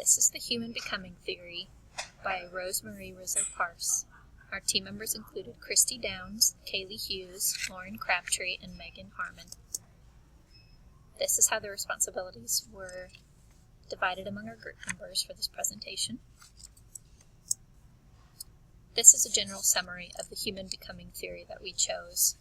This is the Human Becoming Theory by Rosemarie Rizzo Parse. Our team members included Crysti Downs, Kaylee Hughes, Lauren Crabtree, and Megan Harmon. This is how the responsibilities were divided among our group members for this presentation. This is a general summary of the Human Becoming Theory that we chose.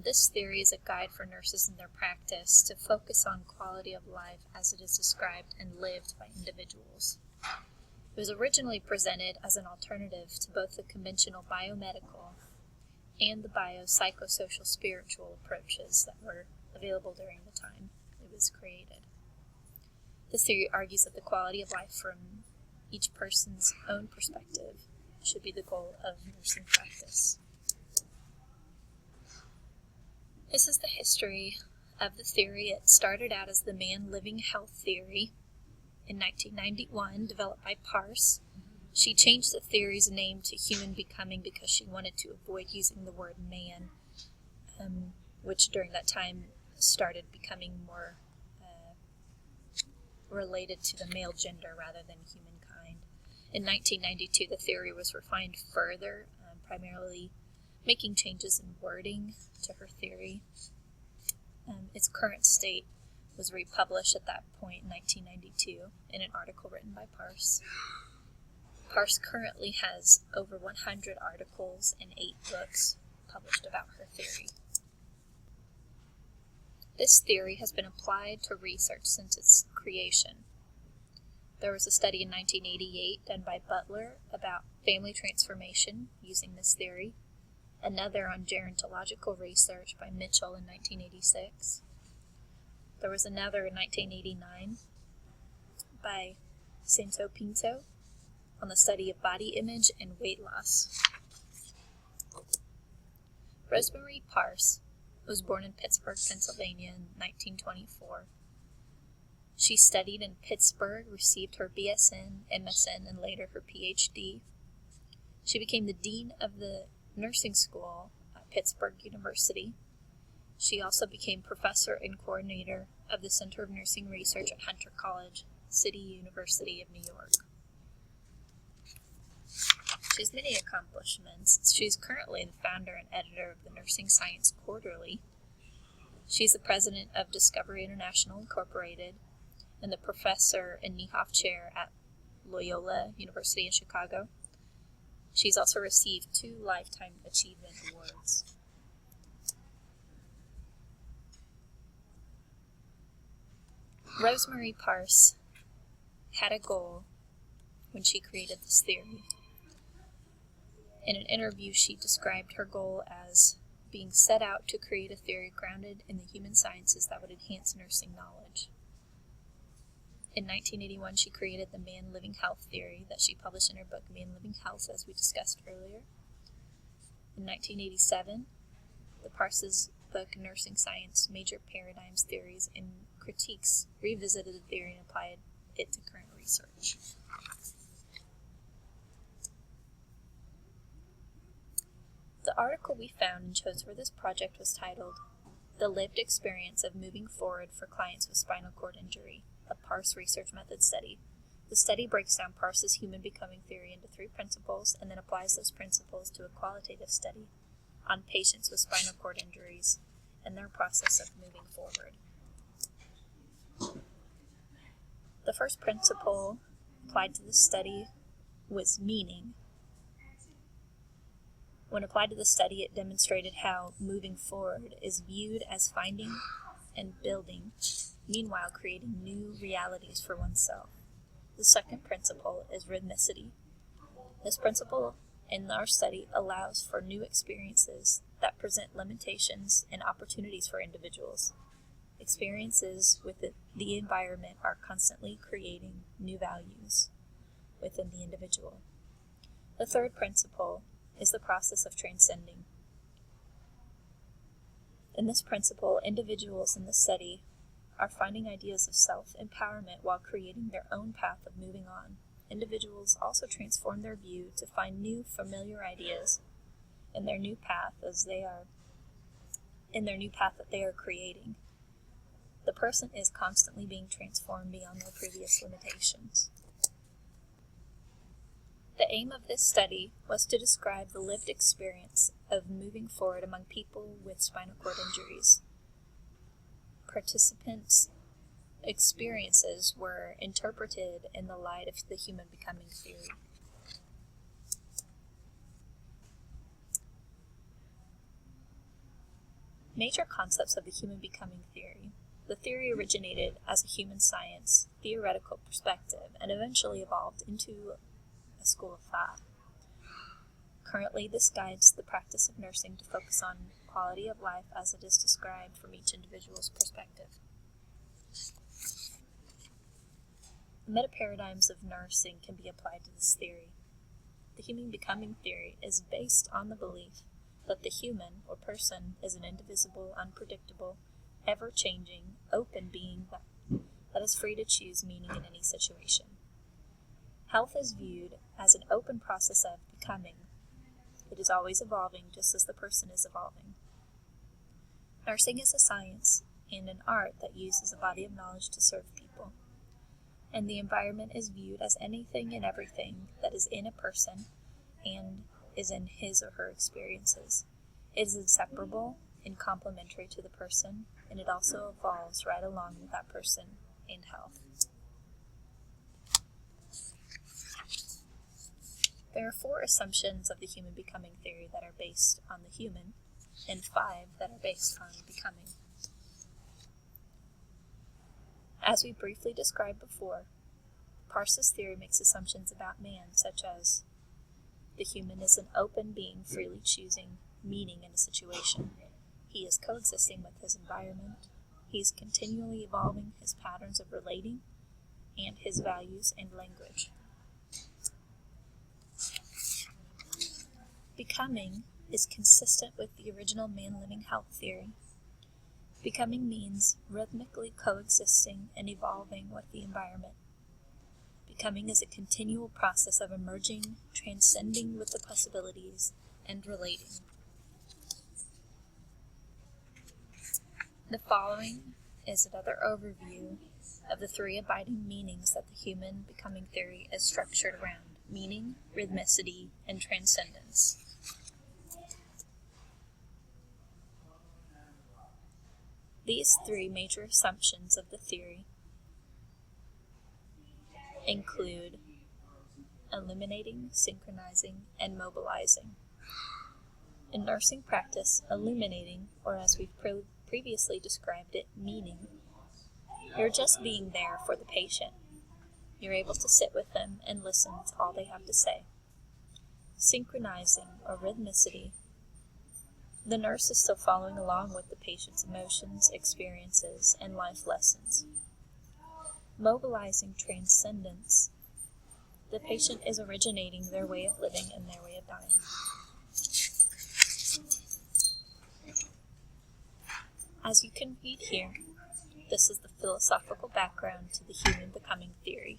This theory is a guide for nurses in their practice to focus on quality of life as it is described and lived by individuals. It was originally presented as an alternative to both the conventional biomedical and the biopsychosocial spiritual approaches that were available during the time it was created. This theory argues that the quality of life from each person's own perspective should be the goal of nursing practice. This is the history of the theory. It started out as the Man Living Health theory in 1991, developed by Parse. She changed the theory's name to Human Becoming because she wanted to avoid using the word man, which during that time started becoming more related to the male gender rather than humankind. In 1992, the theory was refined further, primarily making changes in wording to her theory. Its current state was republished at that point in 1992 in an article written by Parse. Parse currently has over 100 articles and 8 books published about her theory. This theory has been applied to research since its creation. There was a study in 1988 done by Butler about family transformation using this theory, another on gerontological research by Mitchell in 1986. There was another in 1989 by Santo Pinto on the study of body image and weight loss. Rosemarie Parse was born in Pittsburgh, Pennsylvania in 1924. She studied in Pittsburgh, received her BSN, MSN, and later her PhD. She became the dean of the nursing school at Pittsburgh University. She also became professor and coordinator of the Center of Nursing Research at Hunter College, City University of New York. She has many accomplishments. She's currently the founder and editor of the Nursing Science Quarterly. She's the president of Discovery International Incorporated and the professor and Niehoff Chair at Loyola University in Chicago. She's also received 2 Lifetime Achievement Awards. Rosemarie Parse had a goal when she created this theory. In an interview, she described her goal as being set out to create a theory grounded in the human sciences that would enhance nursing knowledge. In 1981, she created the Man Living Health theory that she published in her book, Man Living Health, as we discussed earlier. In 1987, the Parse's book, Nursing Science, Major Paradigms, Theories, and Critiques, revisited the theory and applied it to current research. The article we found and chose for this project was titled, The Lived Experience of Moving Forward for Clients with Spinal Cord Injury, a Parse Research Method Study. The study breaks down Parse's Human Becoming Theory into 3 principles and then applies those principles to a qualitative study on patients with spinal cord injuries and their process of moving forward. The first principle applied to the study was meaning. When applied to the study, it demonstrated how moving forward is viewed as finding and building, meanwhile creating new realities for oneself. The second principle is rhythmicity. This principle in our study allows for new experiences that present limitations and opportunities for individuals. Experiences with the environment are constantly creating new values within the individual. The third principle is the process of transcending. In this principle, individuals in the study are finding ideas of self-empowerment while creating their own path of moving on. Individuals also transform their view to find new familiar ideas in their new path that they are creating. The person is constantly being transformed beyond their previous limitations. The aim of this study was to describe the lived experience of moving forward among people with spinal cord injuries. Participants' experiences were interpreted in the light of the human becoming theory. Major concepts of the human becoming theory. The theory originated as a human science theoretical perspective and eventually evolved into a school of thought. Currently, this guides the practice of nursing to focus on quality of life as it is described from each individual's perspective. The meta-paradigms of nursing can be applied to this theory. The human becoming theory is based on the belief that the human or person is an indivisible, unpredictable, ever-changing, open being that is free to choose meaning in any situation. Health is viewed as an open process of becoming. It is always evolving just as the person is evolving. Nursing is a science and an art that uses a body of knowledge to serve people. And the environment is viewed as anything and everything that is in a person and is in his or her experiences. It is inseparable and complementary to the person, and it also evolves right along with that person in health. There are 4 assumptions of the human becoming theory that are based on the human, and 5 that are based on becoming. As we briefly described before, Parsa's theory makes assumptions about man, such as the human is an open being freely choosing meaning in a situation. He is coexisting with his environment. He is continually evolving his patterns of relating and his values and language. Becoming is consistent with the original man-living health theory. Becoming means rhythmically coexisting and evolving with the environment. Becoming is a continual process of emerging, transcending with the possibilities, and relating. The following is another overview of the 3 abiding meanings that the human becoming theory is structured around: meaning, rhythmicity, and transcendence. These 3 major assumptions of the theory include illuminating, synchronizing, and mobilizing. In nursing practice, illuminating, or as we've previously described it, meaning, you're just being there for the patient. You're able to sit with them and listen to all they have to say. Synchronizing, or rhythmicity, the nurse is still following along with the patient's emotions, experiences, and life lessons. Mobilizing transcendence, the patient is originating their way of living and their way of dying. As you can read here, this is the philosophical background to the human becoming theory.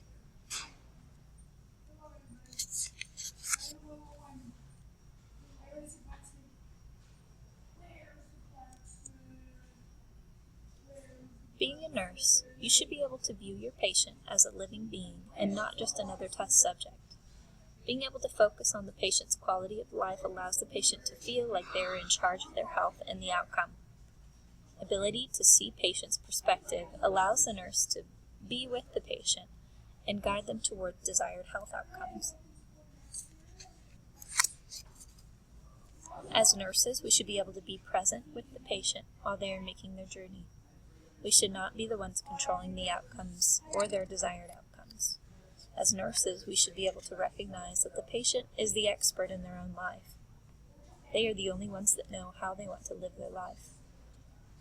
Being a nurse, you should be able to view your patient as a living being and not just another test subject. Being able to focus on the patient's quality of life allows the patient to feel like they are in charge of their health and the outcome. Ability to see patient's perspective allows the nurse to be with the patient and guide them toward desired health outcomes. As nurses, we should be able to be present with the patient while they are making their journey. We should not be the ones controlling the outcomes or their desired outcomes. As nurses, we should be able to recognize that the patient is the expert in their own life. They are the only ones that know how they want to live their life.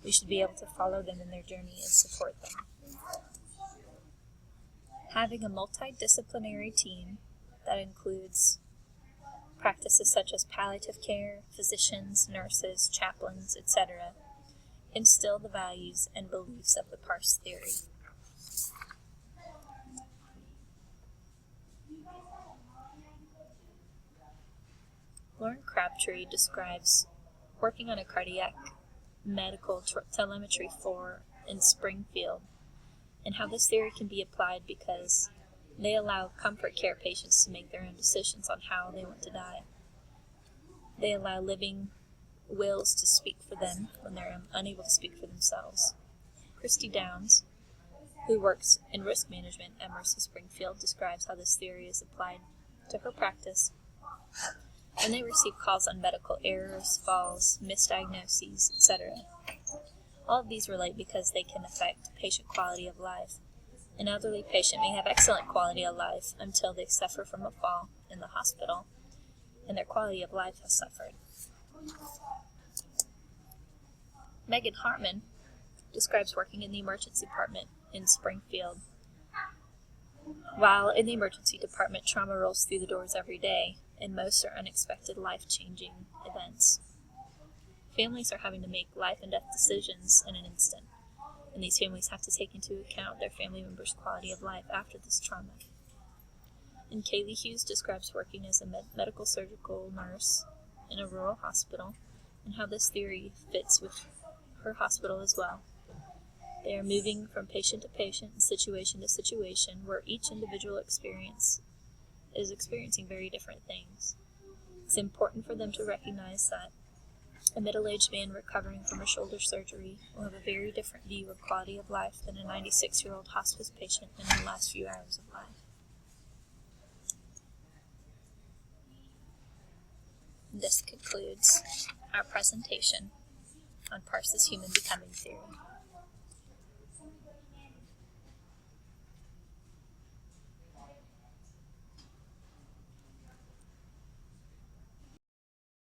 We should be able to follow them in their journey and support them. Having a multidisciplinary team that includes practices such as palliative care, physicians, nurses, chaplains, etc., instill the values and beliefs of the Parse theory. Lauren Crabtree describes working on a cardiac medical telemetry for in Springfield, and how this theory can be applied because they allow comfort care patients to make their own decisions on how they want to die. They allow living wills to speak for them when they're unable to speak for themselves. Crysti Downs, who works in risk management at Mercy Springfield, describes how this theory is applied to her practice when they receive calls on medical errors, falls, misdiagnoses, etc. All of these relate because they can affect patient quality of life. An elderly patient may have excellent quality of life until they suffer from a fall in the hospital, and their quality of life has suffered. Megan Harmon describes working in the emergency department in Springfield. While in the emergency department, trauma rolls through the doors every day, and most are unexpected life-changing events. Families are having to make life and death decisions in an instant, and these families have to take into account their family members' quality of life after this trauma. And Kaylee Hughes describes working as a medical surgical nurse in a rural hospital, and how this theory fits with her hospital as well. They are moving from patient to patient and situation to situation where each individual is experiencing very different things. It's important for them to recognize that a middle-aged man recovering from a shoulder surgery will have a very different view of quality of life than a 96-year-old hospice patient in the last few hours of life. This concludes our presentation on Parsons Human Becoming Theory.